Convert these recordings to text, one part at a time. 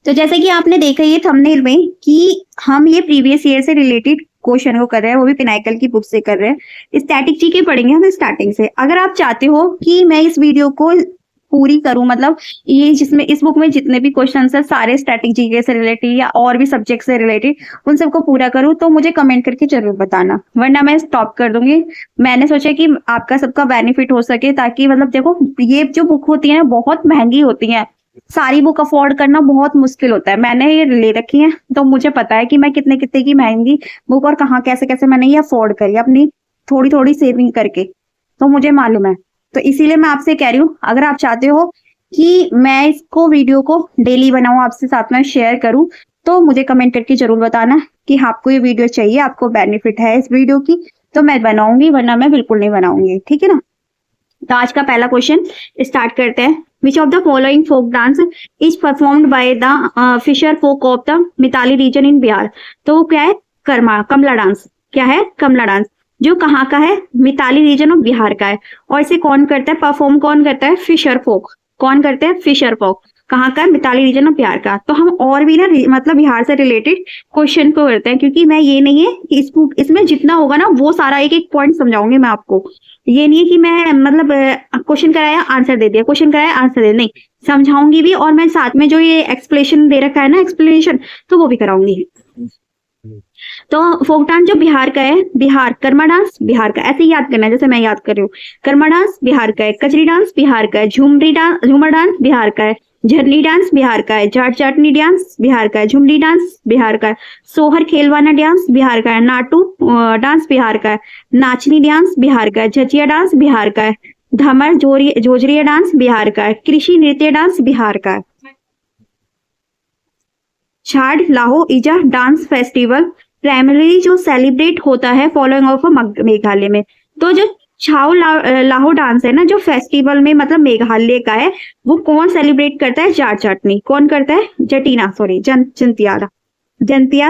तो जैसे कि आपने देखा ये थंबनेल में कि हम ये प्रीवियस ईयर से रिलेटेड क्वेश्चन को कर रहे हैं, वो भी पिनाकल की बुक से कर रहे हैं। स्टैटिक जीके पढ़ेंगे हम स्टार्टिंग से। अगर आप चाहते हो कि मैं इस वीडियो को पूरी करूं, मतलब ये जिसमें इस बुक में जितने भी क्वेश्चन है सारे स्टैटिक जीके से रिलेटेड या और भी सब्जेक्ट से रिलेटेड, उन सबको पूरा करूं, तो मुझे कमेंट करके जरूर बताना, वरना मैं स्टॉप कर दूंगी। मैंने सोचा कि आपका सबका बेनिफिट हो सके, ताकि मतलब देखो ये जो बुक होती है बहुत महंगी होती है, सारी बुक अफोर्ड करना बहुत मुश्किल होता है। मैंने ये ले रखी है तो मुझे पता है कि मैं कितने कितने की महंगी बुक और कहाँ कैसे कैसे मैंने ये अफोर्ड करी अपनी थोड़ी थोड़ी सेविंग करके, तो मुझे मालूम है। तो इसीलिए मैं आपसे कह रही हूँ, अगर आप चाहते हो कि मैं इसको वीडियो को डेली बनाऊं, आपसे साथ में शेयर करूं, तो मुझे कमेंट करके जरूर बताना कि आपको ये वीडियो चाहिए, आपको बेनिफिट है इस वीडियो की, तो मैं बनाऊंगी, वरना मैं बिल्कुल नहीं बनाऊंगी। ठीक है ना। तो आज का पहला क्वेश्चन स्टार्ट करते हैं। Which of the following folk dance is performed by the fisher folk of the Mithila region in Bihar. तो वो क्या है? कमला डांस। क्या है? कमला डांस, जो कहाँ का है? मिताली रीजन ऑफ बिहार का है। और इसे कौन करता है? परफॉर्म कौन करता है? फिशर फोक। कौन करते हैं? फिशर फोक। कहाँ का? मिताली रीजन ऑफ बिहार का। तो हम और भी ना मतलब बिहार से रिलेटेड क्वेश्चन को करते हैं, क्योंकि मैं ये नहीं है कि इसमें जितना होगा ना वो सारा एक एक पॉइंट समझाऊंगी मैं आपको। ये नहीं है कि मैं मतलब क्वेश्चन कराया आंसर दे दिया, क्वेश्चन कराया आंसर दे, नहीं, समझाऊंगी भी, और मैं साथ में जो ये एक्सप्लेनेशन दे रखा है ना, एक्सप्लेनेशन, तो वो भी कराऊंगी। तो फोक डांस जो बिहार का है, बिहार कर्मा डांस बिहार का, ऐसे ही याद करना है जैसे मैं याद कर रही हूँ। कर्मा डांस बिहार का है, कजरी डांस बिहार का है, झूमर डांस बिहार का है, झरनी डांस बिहार का है, जाट जाटनी डांस बिहार का है, झुमरी डांस बिहार का है, सोहर खेलवाना डांस बिहार का है, नाटू डांस बिहार का है, नाचनी डांस बिहार का है, झचिया डांस बिहार का है, धमर जोजरिया डांस बिहार का है, कृषि नृत्य डांस बिहार का है। छाड़ लाहो इजा डांस फेस्टिवल प्राइमरी जो सेलिब्रेट होता है फॉलोइंग ऑफ मेघालय में। तो जो लाहो डांस है ना, जो फेस्टिवल में मतलब मेघालय का है, वो कौन सेलिब्रेट करता है? जाट जाटनी। कौन करता है? जंतिया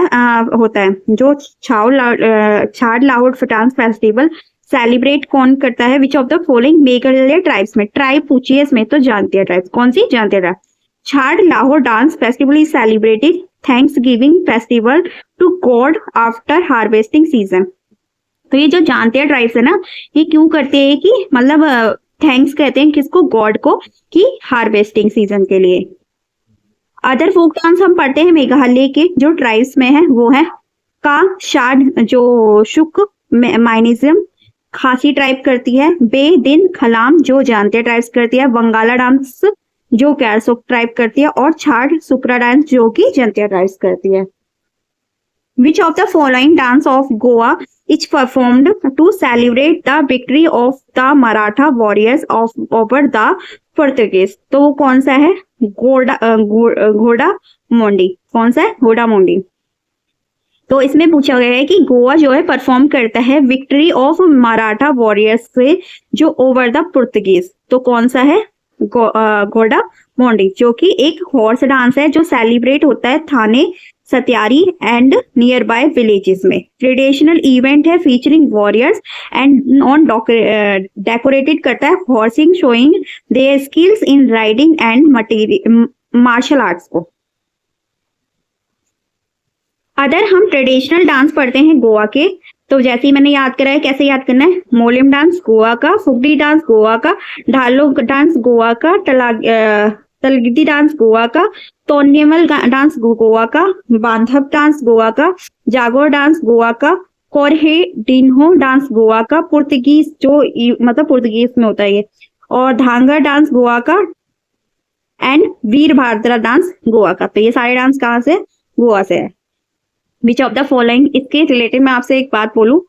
होता है। जो छाड़ लाहो डांस फेस्टिवल सेलिब्रेट कौन करता है? Which of the following Meghalaya tribes में। ट्राइब पूछिए इसमें, तो जानतिया ट्राइब। कौन सी? Jaintia tribe. Chad Laho dance festival is celebrated thanksgiving festival to god after harvesting season. तो ये जो जानतिया ट्राइब्स है ना, ये क्यों करते हैं कि मतलब थैंक्स कहते हैं किसको? गॉड को, कि हार्वेस्टिंग सीजन के लिए। अदर फोक डांस हम पढ़ते हैं मेघालय के जो ट्राइब्स में है, वो है का शाड जो शुक माइनिज्म खासी ट्राइब करती है, बे दिन खलाम जो जानतिया ट्राइब्स करती है, बंगाला डांस जो कैरसोक ट्राइब करती है, और छाड़ सुक्रा डांस जो कि जंतिया ट्राइब्स करती है। Which of the following dance of Goa is performed to celebrate the victory of the Maratha warriors of over the Portuguese. तो वो कौन सा है? घोड़ा मोंडी। कौन सा है? घोड़ा मोंडी। तो इसमें पूछा गया है कि गोवा जो है परफॉर्म करता है विक्ट्री ऑफ मराठा वॉरियर्स से जो ओवर द पोर्तुगीज। तो कौन सा है? घोड़ा मोंडी, जो कि एक हॉर्स डांस है जो सेलिब्रेट होता है Thane, Satari and near by villages में। ट्रेडिशनल इवेंट है featuring warriors and non decorated करता है horsing, showing their skills in riding and martial arts को। अदर हम ट्रेडिशनल डांस पढ़ते हैं गोवा के, तो जैसे ही मैंने याद करा है, कैसे याद करना है? मोलिम डांस गोवा का, फुगड़ी डांस गोवा का, ढालो डांस गोवा का, तलगिदी डांस गोवा का, तोन्यमल डांस गोवा का, बांधव डांस गोवा का, जागोर डांस गोवा का, कोरहे डिन्हो डांस गोवा का, पुर्तगीज जो मतलब पुर्तगीज में होता है ये, और धांगर डांस गोवा का, एंड वीर भारद्रा डांस गोवा का। तो ये सारे डांस कहाँ से? गोवा से है। विच ऑफ द फॉलोइंग, इसके रिलेटेड मैं आपसे एक बात बोलूं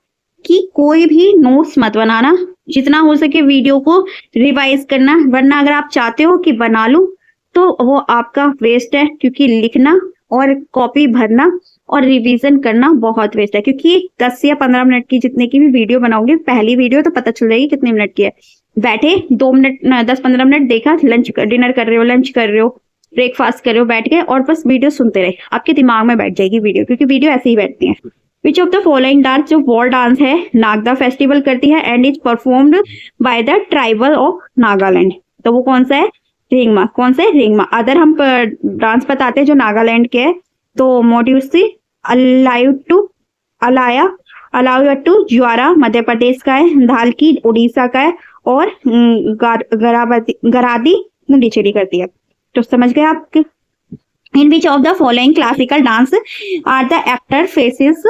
कि कोई भी नोट्स मत बनाना, जितना हो सके वीडियो को रिवाइज करना, वरना अगर आप चाहते हो कि बना लूं तो वो आपका वेस्ट है, क्योंकि लिखना और कॉपी भरना और रिवीजन करना बहुत वेस्ट है। क्योंकि 10 या 15 मिनट की जितने की भी वीडियो बनाओगे, पहली वीडियो तो पता चल जाएगी कितने मिनट की है, बैठे 2 मिनट 10-15 मिनट देखा, लंच डिनर कर रहे हो, लंच कर रहे हो, ब्रेकफास्ट कर रहे हो बैठ के, और बस वीडियो सुनते रहे, आपके दिमाग में बैठ जाएगी वीडियो, क्योंकि वीडियो ऐसे ही बैठती है। Which of the following dance, जो वॉर डांस है नागदा फेस्टिवल करती है and is performed by the tribal of Nagaland. तो वो कौन सा है? रेंगमा, कौन से रेंगमा। अदर हम डांस बताते हैं जो नागालैंड के है, तो मोड्यूसी, अलायुट्टू, अलाया, अलायुट्टू ज्वारा मध्य प्रदेश का है, धालकी उड़ीसा का है, और गरादी मुंडीचेरी करती है। तो समझ गए आप। In which of the following classical dance are the actor faces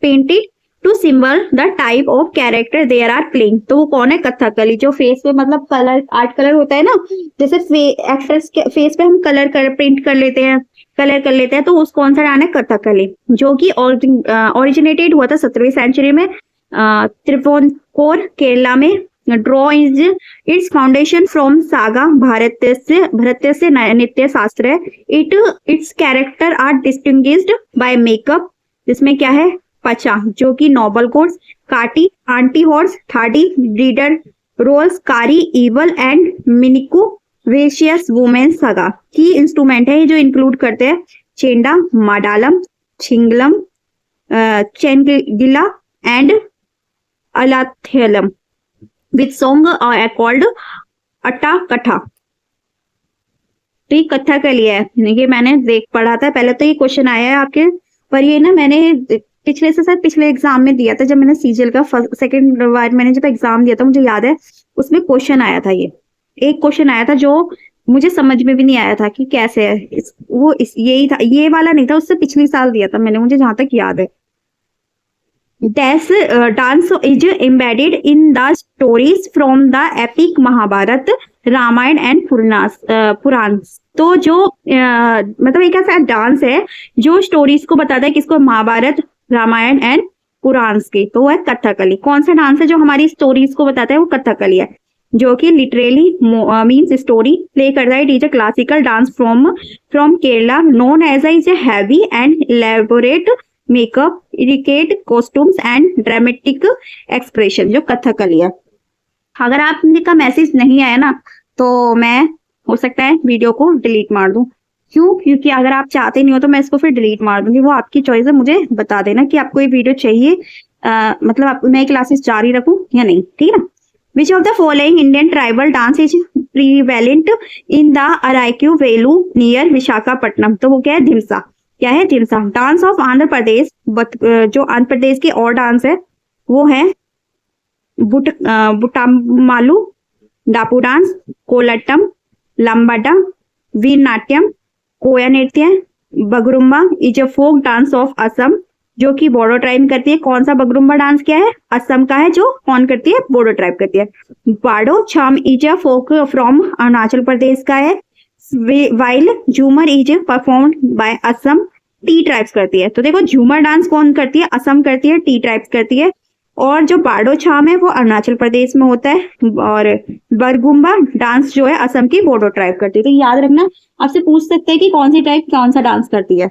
painted to symbol the type of character there are playing. तो वो कौन है? कथकली। जो फेस पे मतलब कलर, आर्ट कलर होता है ना, जैसे एक्टर्स के फेस पे हम कलर प्रिंट कर लेते हैं, कलर कर लेते हैं, तो उस कौन सा डांस है? कथकली, जो कि ओरिजिनेटेड हुआ था 17वीं सेंचुरी में त्रिपुरांकोर केरला में। Draw is its foundation from saga, भारतीय से नृत्य शास्त्र है। Its character are distinguished by makeup, जिसमें क्या है? पचा, जो कि noble course, kathi, anti horse, thadi, reader roles, kari, evil and minukku वेशियस वुमेन सगा। की इंस्ट्रूमेंट है जो इंक्लूड करते हैं चेंडा, माडालम, छिंगलम, chengila and ilathalam with song called Attakatha. तो ये कथकली है, ये मैंने देख पढ़ा था पहले, तो ये क्वेश्चन आया है आपके, पर ये ना मैंने पिछले से शायद पिछले एग्जाम में दिया था, जब मैंने सीजीएल का सेकंड बार मैंने जब एग्जाम दिया था, मुझे याद है उसमें क्वेश्चन आया था। ये एक क्वेश्चन आया था जो मुझे समझ में भी नहीं आया था कि कैसे है यही था, ये वाला नहीं था, उससे पिछले साल दिया था मैंने, मुझे जहां तक याद है। This dance is embedded in the stories from the epic Mahabharata, Ramayana and Purana. तो जो मतलब एक ऐसा डांस है जो स्टोरीज को बताता है, किसको? महाभारत, रामायण एंड पुराण के, तो वो है कथकली। कौन सा डांस है जो हमारी स्टोरीज को बताता है? वो कथकली है, जो कि लिटरली मीन्स स्टोरी प्ले करता है। It is a classical dance from Kerala known as a heavy and elaborate makeup, intricate costumes and dramatic expression, जो कथकली है। अगर आपका मैसेज नहीं आया ना, तो मैं हो सकता है वीडियो को डिलीट मार दूं। क्यों? क्योंकि अगर आप चाहते नहीं हो तो मैं इसको फिर डिलीट मार दूंगी, वो आपकी चॉइस है। मुझे बता देना कि आपको ये वीडियो चाहिए, मतलब मैं क्लासेस जारी रखूं या नहीं, ठीक है ना। Which of the following Indian tribal dance is prevalent in the Araku valley near Visakhapatnam? तो वो क्या है? धिमसा। क्या है? धिमसा। डांस ऑफ आंध्र प्रदेश, जो आंध्र प्रदेश के और डांस है वो है Buttabommalu, Dappu dance, Kolattam, Lambada, Veera Natyam, Koya Nritya, Bagurumba is a folk dance of Assam, जो कि बोडो ट्राइब करती है। कौन सा बगरुम्बा डांस क्या है? असम का है, जो कौन करती है? बोडो ट्राइब करती है। Bardo Chham is a folk from Arunachal Pradesh का है, while Jhumur is performed by Assam, tea tribes करती है। तो देखो झूमर डांस कौन करती है? असम करती है, टी ट्राइब्स करती है। और जो बाडो छाम है वो अरुणाचल प्रदेश में होता है, और बरगुम्बा डांस जो है असम की बोडो ट्राइब करती है। तो याद रखना, आपसे पूछ सकते हैं कि कौन सी ट्राइब कौन सा डांस करती है।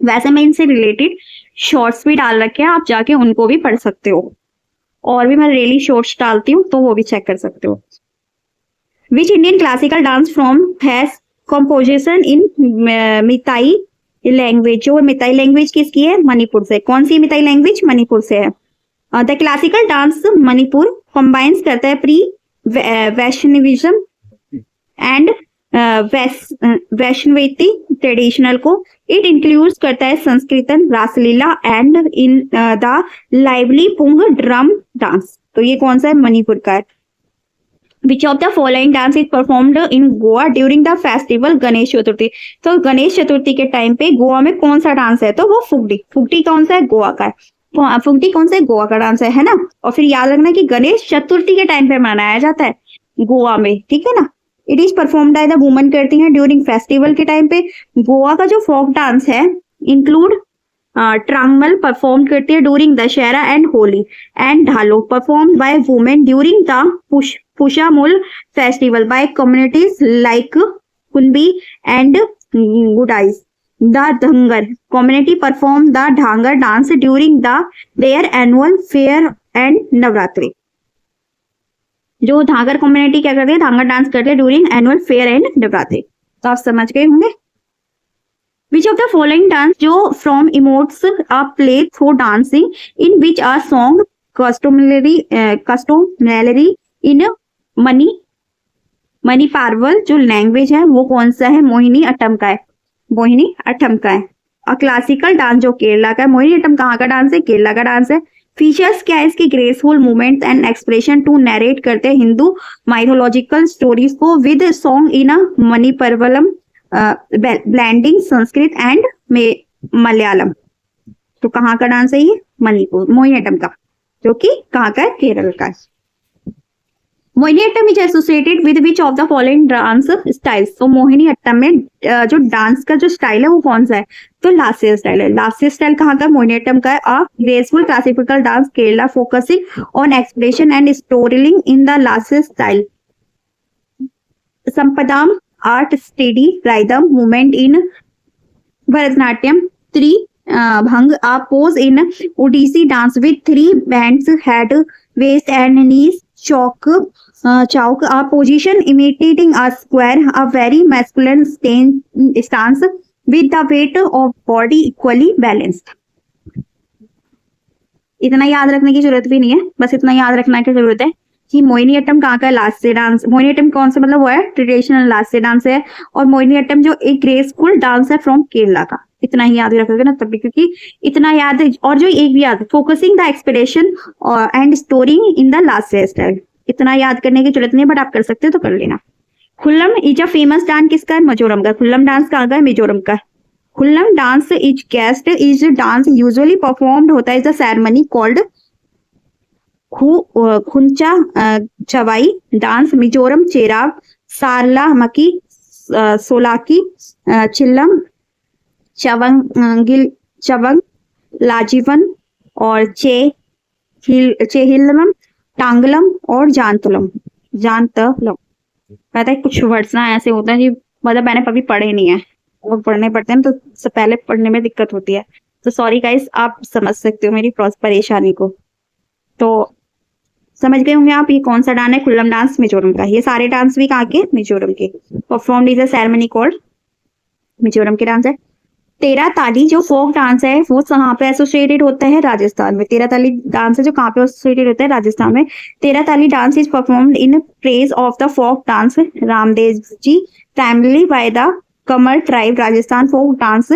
वैसे मैं इनसे रिलेटेड शॉर्ट्स भी डाल रखे हैं, आप जाके उनको भी पढ़ सकते हो, और भी मैं डेली शॉर्ट्स डालती हूँ, तो वो भी चेक कर सकते हो। Which Indian classical dance form has composition in मिताई लैंग्वेज? जो मिताई लैंग्वेज किसकी है? मणिपुर से। कौन सी मिताई लैंग्वेज? मणिपुर से है। The classical dance Manipur combines करता है pre Vaishnavism and Vaishnavite traditional को। इट इंक्लूड्स करता है Sankirtan, Raslila and in the lively pung drum dance. तो ये कौन सा है? मणिपुर का है। Which of the following dance is performed in Goa during the festival Ganesh Chaturthi? तो गणेश चतुर्थी के टाइम पे गोवा में कौन सा डांस है? तो वो फुगडी। फुगडी कौन सा है? गोवा का है। फुगडी कौन सा है? गोवा का डांस है ना। और फिर याद रखना कि गणेश चतुर्थी के टाइम पे मनाया जाता है गोवा में, ठीक है ना। It is performed by the woman करती हैं ड्यूरिंग फेस्टिवल के टाइम पे। गोवा का जो फोक डांस है इंक्लूड ट्रांगमल परफॉर्म करती है during Dussehra and Holi, and Dhalo perform by women during the पुशामुल festival by communities like Kunbi and गुडाइज। The Dhangar community perform the Dhangar dance during their annual fair and Navratri. जो धांगर कम्युनिटी क्या करती है? धांगर डांस करते हैं during annual fair and Navratri. तो आप समझ गए होंगे। Which of the following dance जो from emotes a play through dancing in which a song customary in मणि पार्वल जो लैंग्वेज है वो कौन सा है, मोहिनी अट्टम का है, मोहिनी अट्टम का है। और क्लासिकल डांस जो केरला का है, मोहिनी अट्टम कहाँ का डांस है, केरला का डांस है। फीचर्स क्या है इसकी, graceful movement and expression to narrate करते हैं हिंदू माइथोलॉजिकल स्टोरीज को with song in a Manipravalam blending Sanskrit and Malayalam. तो कहाँ का डांस है ये, मणिपुर मोहिनीअट्टम का, जो कि कहाँ का है, केरल का। Mohiniyattam is associated with which of the following dance styles. तो मोहिनीअट्टम में जो डांस का जो स्टाइल है वो कौन सा है, तो लास्य स्टाइल है। लास्य स्टाइल कहाँ का, मोहिनीअट्टम का है। A graceful classical dance Kerala focusing on expression and storytelling in the lasya style. Samapadam art steady rhythm movement in Bharatanatyam. Tribhanga a pose in Odissi dance with 3 bands head, waist and knees. Chalk a position imitating a square, a very masculine stance with the weight of body equally balanced. इतना याद रखने की जरूरत भी नहीं है, बस इतना याद रखना की जरूरत है कि मोहिनीअट्टम कहाँ का, लास्य डांस। मोहिनीअट्टम कौन सा, मतलब वो है ट्रेडिशनल लास्य डांस है। और मोहिनीअट्टम जो एक ग्रेसफुल डांस है फ्रॉम केरला का। इतना ही याद रखोगे ना तभी, क्योंकि इतना याद है। और जो एक भी याद, focusing the expression and storing in the lasya style, इतना याद करने की जरूरत नहीं है, बट आप कर सकते हो तो कर लेना। खुल्लम इज अ फेमस डांस किसका है, मिजोरम का। खुल्लम डांस कहाँ का है, मिजोरम का। Khuallam dance is guest is dance usually performed होता है, is a ceremony called Khuangchawi dance. Mizoram Cheraw, Sarlamkai, Solakia, Chailam, Chawnglaizawn और चेहिलम, टांगलम और जानतलम। पता है कुछ वर्ड्स ना ऐसे होते हैं जी, मतलब मैंने कभी पढ़े नहीं है, वो पढ़ने पड़ते हैं तो पहले पढ़ने में दिक्कत होती है। तो सॉरी गाइस, आप समझ सकते हो मेरी परेशानी को। तो समझ गए होंगे आप ये कौन सा डांस है, खुल्लम डांस मिजोरम का। ये सारे डांस भी कहाँ के, मिजोरम के। Performed is a ceremony called, Mizoram के डांस है। तेरा ताली जो फोक डांस है वो कहाँ पे एसोसिएटेड होता है, राजस्थान में। तेरा ताली डांस है जो कहाँ पे एसोसिएटेड होता है, राजस्थान में। Terah Taali dance is performed in praise of the folk dance Ramdev ji, primarily by the Kamar tribe. Rajasthan folk dance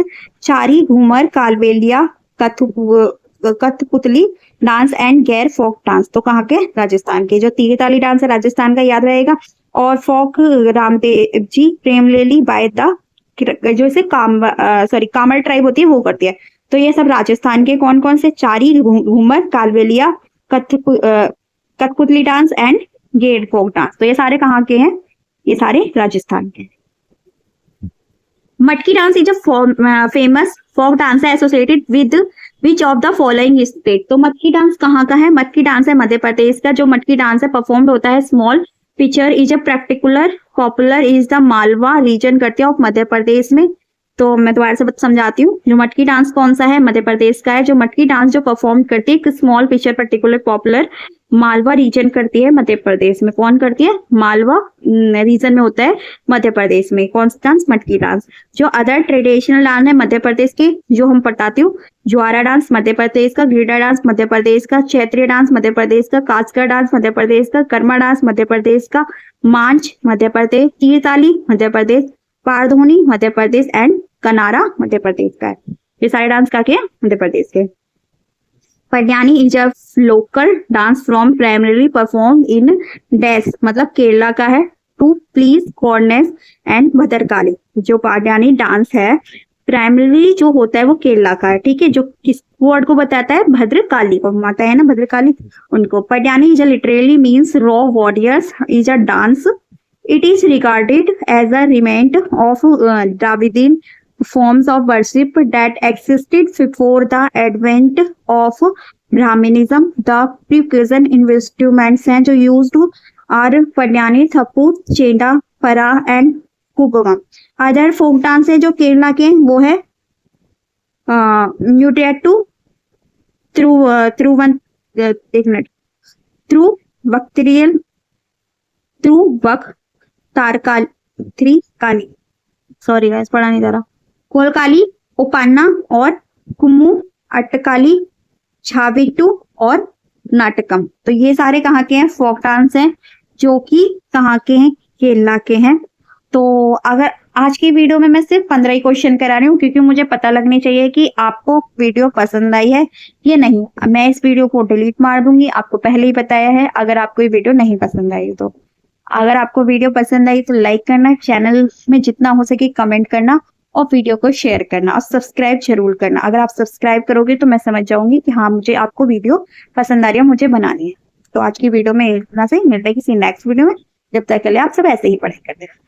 Chari, Ghoomar, Kalbelia, Kathputli dance and गैर फोक डांस। तो कहाँ के, राजस्थान के। जो तीर ताली डांस है राजस्थान का, याद रहेगा। और फोक Ramdev ji, primarily by the, जो इसे कामर ट्राइब होती है वो करती है। तो ये सब राजस्थान के कौन कौन से, चारी, घूमर, कालबेलिया, कठपुतली डांस एंड गेर फोक डांस। तो ये सारे कहाँ के हैं, ये सारे राजस्थान के। Matki dance is a famous folk dance है associated with which of the following state. तो मटकी डांस कहाँ का है, मटकी डांस है मध्य प्रदेश का। जो मटकी डांस है परफॉर्म्ड होता है small picture is a particular popular is the Malwa region करते हैं ऑफ मध्य प्रदेश में। तो मैं दोबारा से समझाती हूँ, जो मटकी डांस कौन सा है, मध्य प्रदेश का है। जो मटकी डांस जो परफॉर्म करती है एक small picture particular popular Malwa region करती है मध्य प्रदेश में। कौन करती है, मालवा रीजन में होता है मध्य प्रदेश में। कौन सा डांस, मटकी डांस। जो अदर ट्रेडिशनल डांस है मध्य प्रदेश के, जो हम बताती हूँ, ज्वारा डांस मध्य प्रदेश का, गिरडा डांस मध्य प्रदेश का, क्षेत्रीय डांस मध्य प्रदेश का, कास्कर डांस मध्य प्रदेश का, कर्मा डांस मध्य प्रदेश का, मांझ मध्य प्रदेश, तीरताली मध्य प्रदेश, पारधोनी मध्य प्रदेश एंड कनारा मध्य प्रदेश का है। ये सारे डांस का क्या, मध्य प्रदेश के। Patayani is a local dance from primary perform in dash, मतलब केरला का है, टू प्लीज कॉर्नेस एंड भद्रकाली। जो पटियानी डांस है प्राइमरी जो होता है वो केरला का है, ठीक है। जो किस वर्ड को बताता है, भद्रकाली को, माता है ना भद्रकाली, उनको। Patayani is a literally means raw warriors is a dance. It is regarded as a remnant of Dravidian forms of worship that existed before the advent of Brahminism. The percussion instruments हैं जो used are पटियानी, थप्पू, चेंडा, परा and कुबगम। Other folk dance है जो केरला के, वो है म्यूटेटू, वक्तरियल, तारकाली, sorry guys पढ़ा नहीं जा रहा, कोलकाली, उपान्ना और कुम्मू, अट्टकाली, छाविट्टू और नाटकम। तो ये सारे कहाँ के हैं, फोक डांस हैं, जो कि कहाँ के हैं, के इलाके हैं। तो अगर आज की वीडियो में मैं सिर्फ 15 ही क्वेश्चन करा रही हूँ, क्योंकि मुझे पता लगनी चाहिए कि आपको वीडियो पसंद आई है या नहीं। मैं इस वीडियो को डिलीट मार दूंगी, आपको पहले ही बताया है, अगर आपको ये वीडियो नहीं पसंद आई तो। अगर आपको वीडियो पसंद आई तो लाइक करना, चैनल में जितना हो सके कमेंट करना और वीडियो को शेयर करना और सब्सक्राइब जरूर करना। अगर आप सब्सक्राइब करोगे तो मैं समझ जाऊंगी कि हाँ, मुझे आपको वीडियो पसंद आ रही है, मुझे बनानी है। तो आज की वीडियो में इतना से, मिलते हैं किसी नेक्स्ट वीडियो में। जब तक के लिए आप सब ऐसे ही पढ़ाई करते रहे।